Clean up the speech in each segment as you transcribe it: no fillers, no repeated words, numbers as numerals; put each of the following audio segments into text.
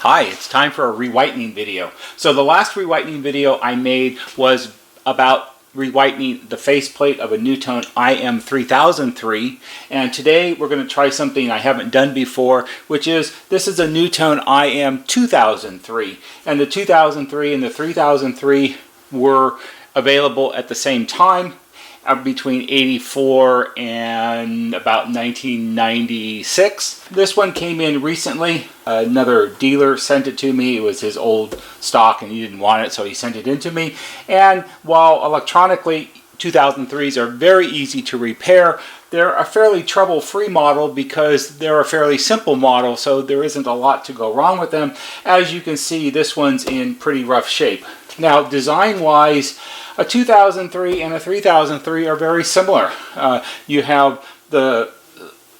Hi, it's time for a re-whitening video. So the last re-whitening video I made was about re-whitening the faceplate of a NuTone IM2003, and today we're going to try something I haven't done before, which is this is a NuTone IM2003, and the 2003 and the 3003 were available at the same time between 84 and about 1996. This one came in recently. Another dealer sent it to me. It was his old stock and he didn't want it, so he sent it in to me. And while electronically 2003s are very easy to repair, they're a fairly trouble-free model because they're a fairly simple model, so there isn't a lot to go wrong with them. As you can see, this one's in pretty rough shape. Now, design-wise, a 2003 and a 3003 are very similar. You have the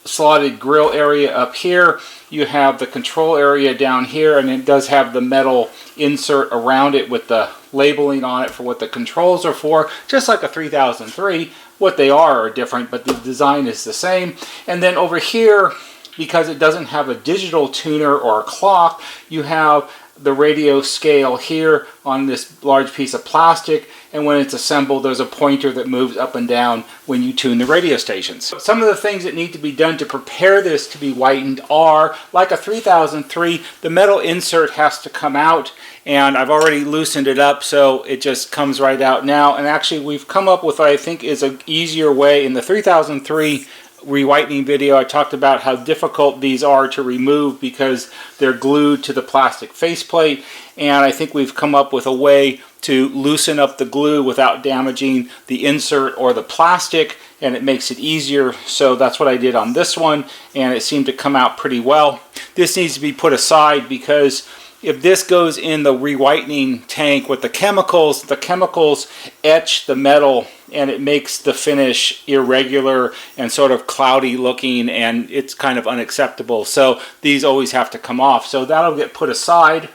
slotted grill area up here, you have the control area down here, and it does have the metal insert around it with the labeling on it for what the controls are for, just like a 3003. What they are different, but the design is the same. And then over here, because it doesn't have a digital tuner or a clock, you have the radio scale here on this large piece of plastic, and when it's assembled there's a pointer that moves up and down when you tune the radio stations. Some of the things that need to be done to prepare this to be whitened are, like a 3003, the metal insert has to come out, and I've already loosened it up so it just comes right out now. And actually we've come up with what I think is an easier way. In the 3003 re-whitening video, I talked about how difficult these are to remove because they're glued to the plastic faceplate, and I think we've come up with a way to loosen up the glue without damaging the insert or the plastic, and it makes it easier. So that's what I did on this one, and it seemed to come out pretty well. This needs to be put aside because if this goes in the re-whitening tank with the chemicals etch the metal and it makes the finish irregular and sort of cloudy looking, and it's kind of unacceptable. So these always have to come off. So that'll get put aside.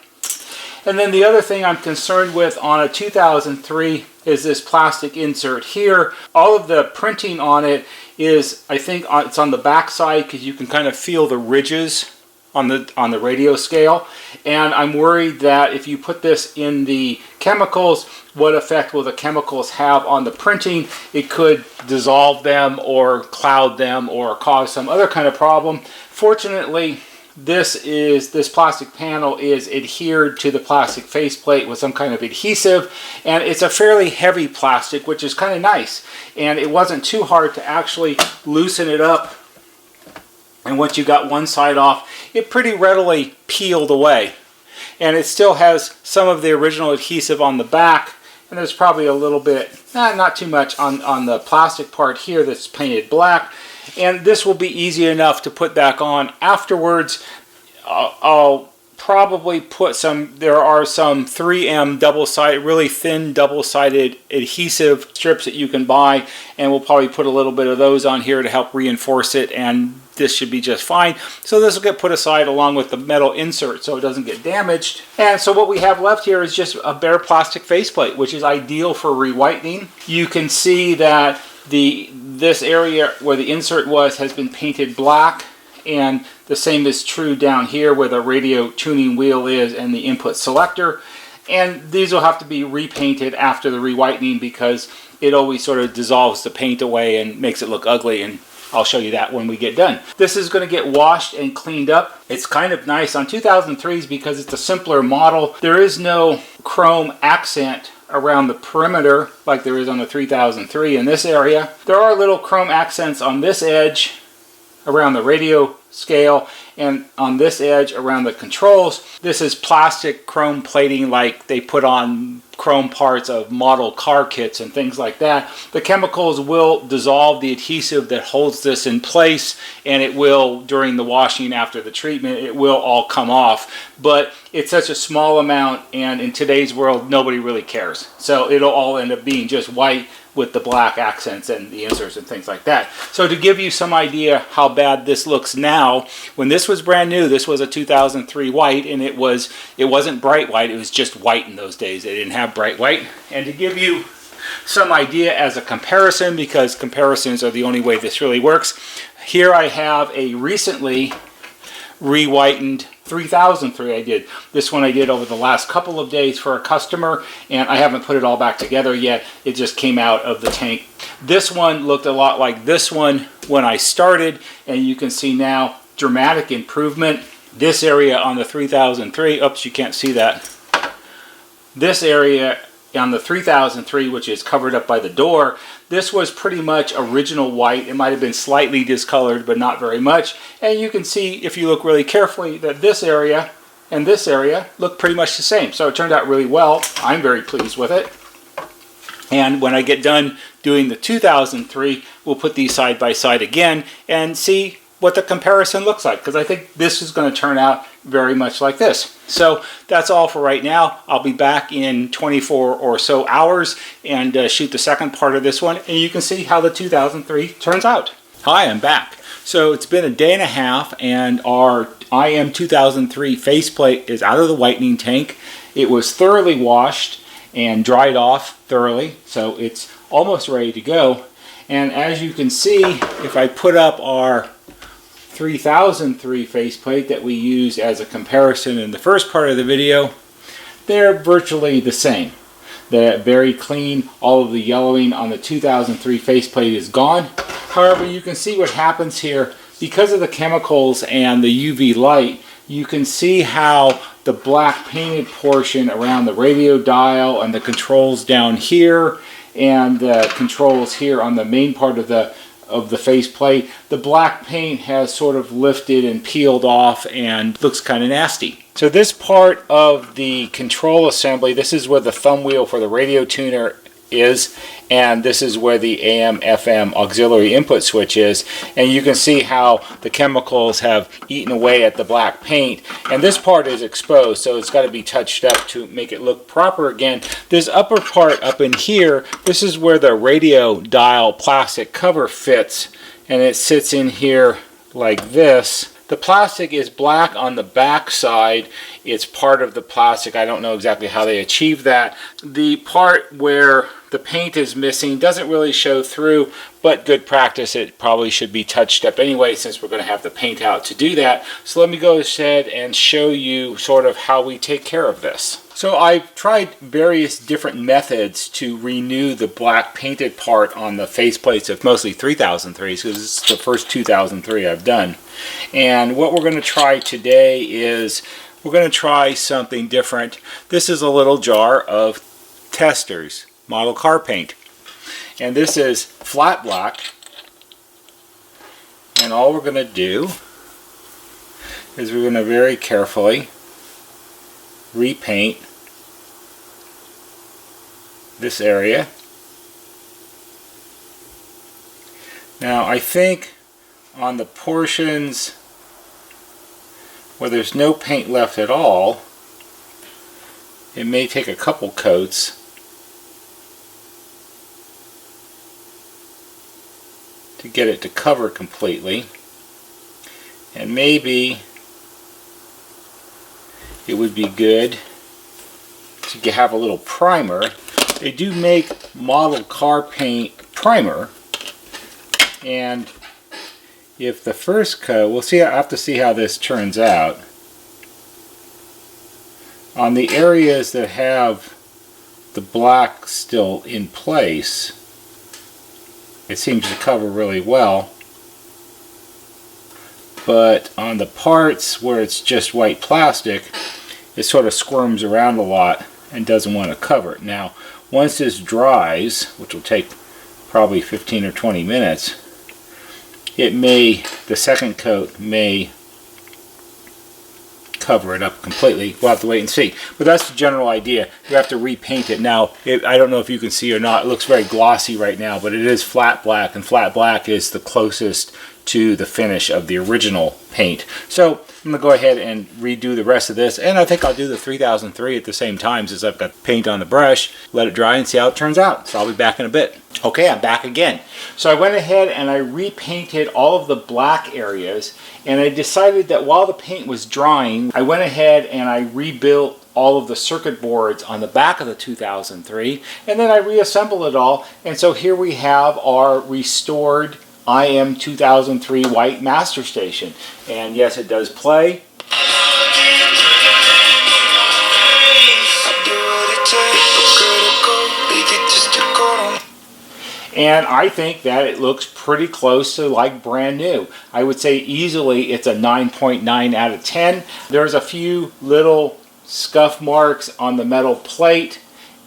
And then the other thing I'm concerned with on a 2003 is this plastic insert here. All of the printing on it is, I think it's on the back side because you can kind of feel the ridges on the radio scale, and I'm worried that if you put this in the chemicals, what effect will the chemicals have on the printing? It could dissolve them or cloud them or cause some other kind of problem. Fortunately, this plastic panel is adhered to the plastic faceplate with some kind of adhesive, and it's a fairly heavy plastic, which is kind of nice, and it wasn't too hard to actually loosen it up. And once you got one side off, it pretty readily peeled away. And it still has some of the original adhesive on the back, and there's probably a little bit, not too much, on the plastic part here that's painted black. And this will be easy enough to put back on afterwards. I'll probably put there are some 3M double-sided, really thin double-sided adhesive strips that you can buy, and we'll probably put a little bit of those on here to help reinforce it, and this should be just fine. So this will get put aside along with the metal insert so it doesn't get damaged. And so what we have left here is just a bare plastic faceplate, which is ideal for re-whitening. You can see that this area where the insert was has been painted black, and the same is true down here where the radio tuning wheel is and the input selector. And these will have to be repainted after the re-whitening because it always sort of dissolves the paint away and makes it look ugly, and I'll show you that when we get done. This is going to get washed and cleaned up. It's kind of nice on 2003s because it's a simpler model. There is no chrome accent around the perimeter like there is on the 3003 in this area. There are little chrome accents on this edge around the radio scale and on this edge around the controls. This is plastic chrome plating like they put on chrome parts of model car kits and things like that. The chemicals will dissolve the adhesive that holds this in place, and it will, during the washing after the treatment, it will all come off. But it's such a small amount, and in today's world nobody really cares. So it'll all end up being just white with the black accents and the inserts and things like that. So to give you some idea how bad this looks now, when this was brand new, this was a 2003 white, and it wasn't bright white, it was just white in those days. They didn't have bright white. And to give you some idea as a comparison, because comparisons are the only way this really works, here I have a recently re-whitened 3003 I did. This one I did over the last couple of days for a customer, and I haven't put it all back together yet. It just came out of the tank. This one looked a lot like this one when I started, and you can see now dramatic improvement. This area on the 3003, oops, you can't see that. This area on the 3003, which is covered up by the door, this was pretty much original white. It might have been slightly discolored, but not very much. And you can see, if you look really carefully, that this area and this area look pretty much the same. So it turned out really well. I'm very pleased with it. And when I get done doing the 2003, we'll put these side by side again and see what the comparison looks like, because I think this is going to turn out very much like this. So that's all for right now. I'll be back in 24 or so hours and shoot the second part of this one, and you can see how the 2003 turns out. Hi, I'm back. So it's been a day and a half, and our IM2003 faceplate is out of the whitening tank. It was thoroughly washed and dried off thoroughly, so it's almost ready to go. And as you can see, if I put up our 3003 faceplate that we used as a comparison in the first part of the video, they're virtually the same. They're very clean. All of the yellowing on the 2003 faceplate is gone. However, you can see what happens here. Because of the chemicals and the UV light, you can see how the black painted portion around the radio dial and the controls down here and the controls here on the main part of the faceplate, the black paint has sort of lifted and peeled off and looks kind of nasty. So this part of the control assembly, this is where the thumb wheel for the radio tuner is, and this is where the AM/FM auxiliary input switch is, and you can see how the chemicals have eaten away at the black paint, and this part is exposed, so it's got to be touched up to make it look proper again. This upper part up in here, this is where the radio dial plastic cover fits, and it sits in here like this. The plastic is black on the back side. It's part of the plastic. I don't know exactly how they achieve that. The part where the paint is missing doesn't really show through, but good practice. It probably should be touched up anyway, since we're going to have the paint out to do that. So let me go ahead and show you sort of how we take care of this. So I've tried various different methods to renew the black painted part on the faceplates of mostly 3003s, because this is the first 2003 I've done. And what we're going to try today is we're going to try something different. This is a little jar of Testors model car paint, and this is flat black, and all we're going to do is we're going to very carefully repaint this area. Now I think on the portions where there's no paint left at all, it may take a couple coats to get it to cover completely, and maybe it would be good to have a little primer. They do make model car paint primer, and if the first coat, we'll see, I have to see how this turns out. On the areas that have the black still in place, it seems to cover really well. But on the parts where it's just white plastic, it sort of squirms around a lot and doesn't want to cover it. Now, once this dries, which will take probably 15 or 20 minutes, the second coat may cover it up completely. We'll have to wait and see. But that's the general idea. You have to repaint it. Now, I don't know if you can see or not, it looks very glossy right now, but it is flat black, and flat black is the closest to the finish of the original paint. So I'm going to go ahead and redo the rest of this, and I think I'll do the 3003 at the same time, since I've got paint on the brush, let it dry and see how it turns out. So I'll be back in a bit. Okay, I'm back again. So I went ahead and I repainted all of the black areas, and I decided that while the paint was drying, I went ahead and I rebuilt all of the circuit boards on the back of the 2003, and then I reassembled it all, and so here we have our restored IM2003 white Master Station. And yes, it does play. And I think that it looks pretty close to like brand new. I would say easily it's a 9.9 out of 10. There's a few little scuff marks on the metal plate,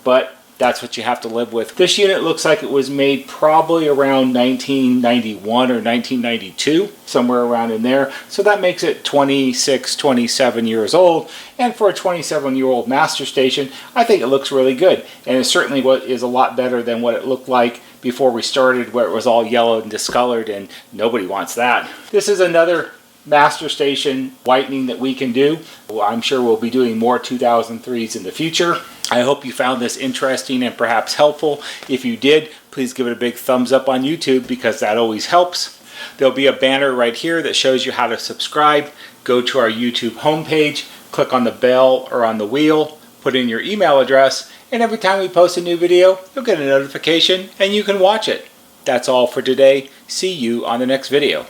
but that's what you have to live with. This unit looks like it was made probably around 1991 or 1992, somewhere around in there. So that makes it 26, 27 years old. And for a 27-year-old Master Station, I think it looks really good. And it certainly is a lot better than what it looked like before we started, where it was all yellow and discolored, and nobody wants that. This is another Master Station whitening that we can do. Well, I'm sure we'll be doing more 2003s in the future. I hope you found this interesting and perhaps helpful. If you did, please give it a big thumbs up on YouTube, because that always helps. There'll be a banner right here that shows you how to subscribe. Go to our YouTube homepage, click on the bell or on the wheel, put in your email address, and every time we post a new video, you'll get a notification and you can watch it. That's all for today. See you on the next video.